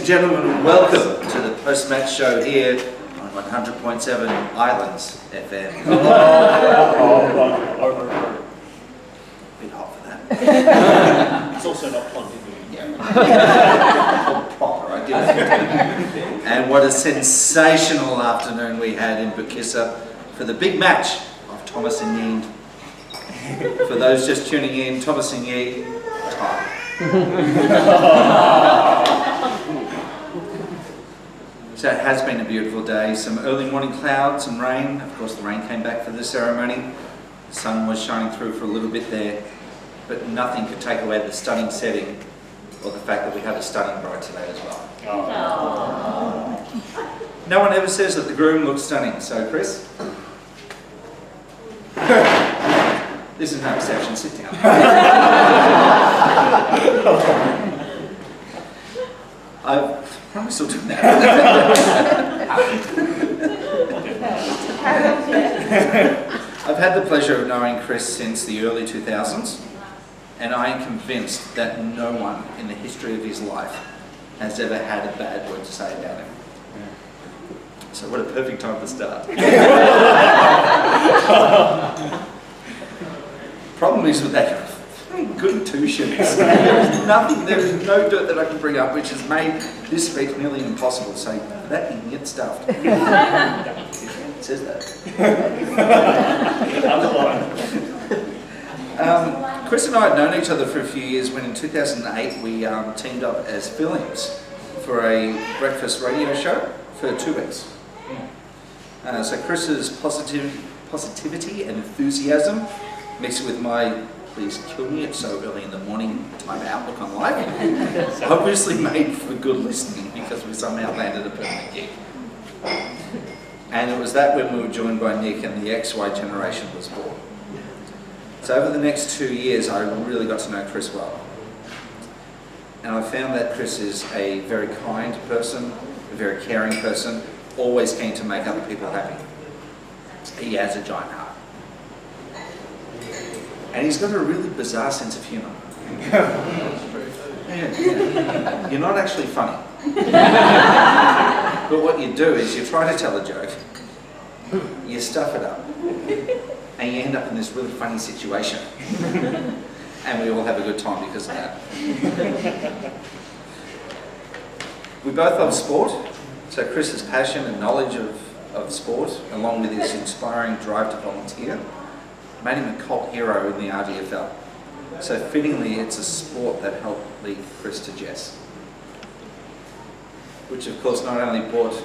and gentlemen, welcome to the post-match show here on 100.7 Islands FM. Bit hot for that. It's also not plugged in. Yeah. Proper, I did it. And what a sensational afternoon we had in Bukissa for the big match of Thomas and Yee. For those just tuning in, Thomas and Yee, time. So it has been a beautiful day. Some early morning clouds, some rain. Of course, the rain came back for the ceremony. The sun was shining through for a little bit there, but nothing could take away the stunning setting or the fact that we had a stunning bride today as well. Aww. No one ever says that the groom looks stunning, so Chris? This is no exception, sit down. I promise I'll do that. I've had the pleasure of knowing Chris since the early 2000s, and I am convinced that no one in the history of his life has ever had a bad word to say about him. So what a perfect time to start. Problem is with that, good two shoes. There is no dirt that I can bring up which has made this speech nearly impossible. So that can get stuffed. It says that. Chris and I had known each other for a few years when in 2008 we teamed up as fill-ins for a breakfast radio show for 2 weeks. So Chris's positivity and enthusiasm mixed with my please kill me, it's so early in the morning type outlook on life, obviously made for good listening because we somehow landed a permanent gig. And it was that when we were joined by Nick and the XY generation was born. So over the next 2 years I really got to know Chris well. And I found that Chris is a very kind person, a very caring person, always keen to make other people happy. He has a giant heart. And he's got a really bizarre sense of humour. Yeah. You're not actually funny. But what you do is you try to tell a joke, you stuff it up, and you end up in this really funny situation. And we all have a good time because of that. We both love sport, so Chris's passion and knowledge of sport, along with his inspiring drive to volunteer, made him a cult hero in the RDFL. So fittingly, it's a sport that helped lead Chris to Jess. Which of course not only brought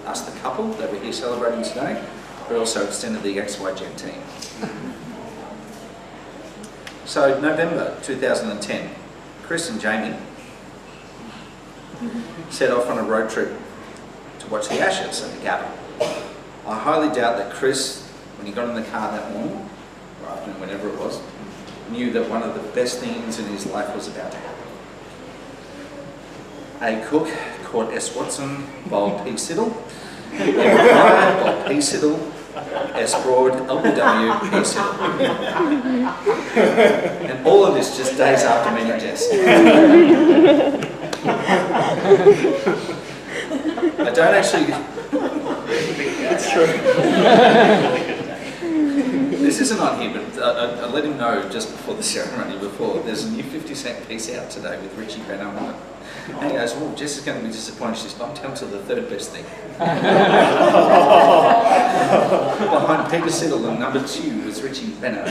us the couple that we're here celebrating today, but also extended the XY Gen team. So November 2010, Chris and Jamie set off on a road trip to watch the Ashes at the Gabba. I highly doubt that Chris, when he got in the car that morning, or afternoon, whenever it was, knew that one of the best things in his life was about to happen. A cook caught S. Watson, bowled P. Siddle, Brian bowled P. Siddle, S. Broad, LBW, P. Siddle. And all of this just days after meeting Jess. I don't actually... It's true. This isn't on here, but I let him know just before the ceremony, there's a new 50 Cent piece out today with Richie Benner on it. And he goes, well, Jess is going to be disappointed, she's bumped down to the third best thing. Behind Peter Siddle and number 2 was Richie Benner.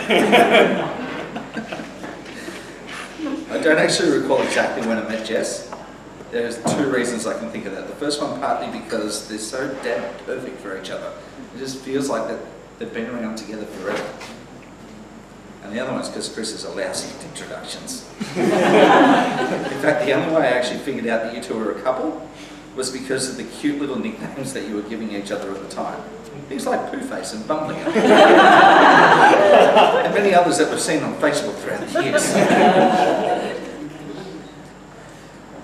I don't actually recall exactly when I met Jess. There's 2 reasons I can think of that. The first one partly because they're so damn perfect for each other. It just feels like that they've been around together forever. And the other one is because Chris is a lousy at introductions. In fact, the only way I actually figured out that you two were a couple was because of the cute little nicknames that you were giving each other at the time. Things like Pooh Face and Bumbling. And many others that we've seen on Facebook throughout the years.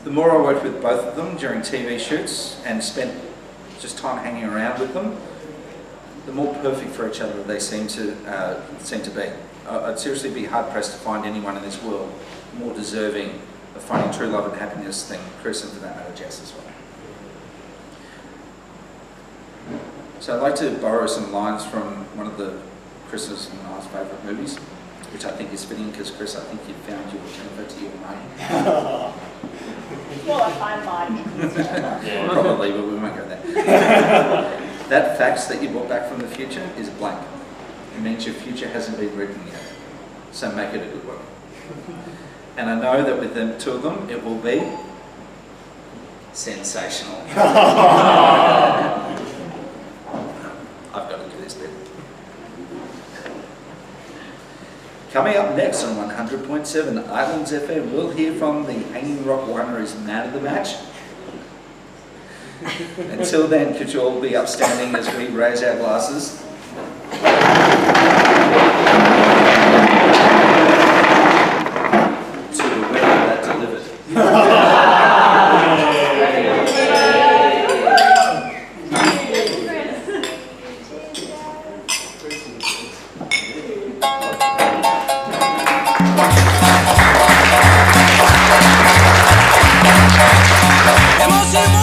The more I worked with both of them during TV shoots and spent just time hanging around with them, the more perfect for each other they seem to be. I'd seriously be hard pressed to find anyone in this world more deserving of finding true love and happiness, then Chris, and for that matter, Jess as well. So I'd like to borrow some lines from one of Chris's and I's favourite movies, which I think is fitting because, Chris, I think you found your Jennifer to your money. Well, I find mine. Yeah. Probably, but we won't go there. That fax that you brought back from the future is blank. It means your future hasn't been written yet. So make it a good one. And I know that with the two of them, it will be sensational. I've got to do this bit. Coming up next on 100.7 Islands FM, we'll hear from the Hanging Rock Winery's man of the match. Until then, could you all be upstanding as we raise our glasses? To the wedding that delivered. Hemos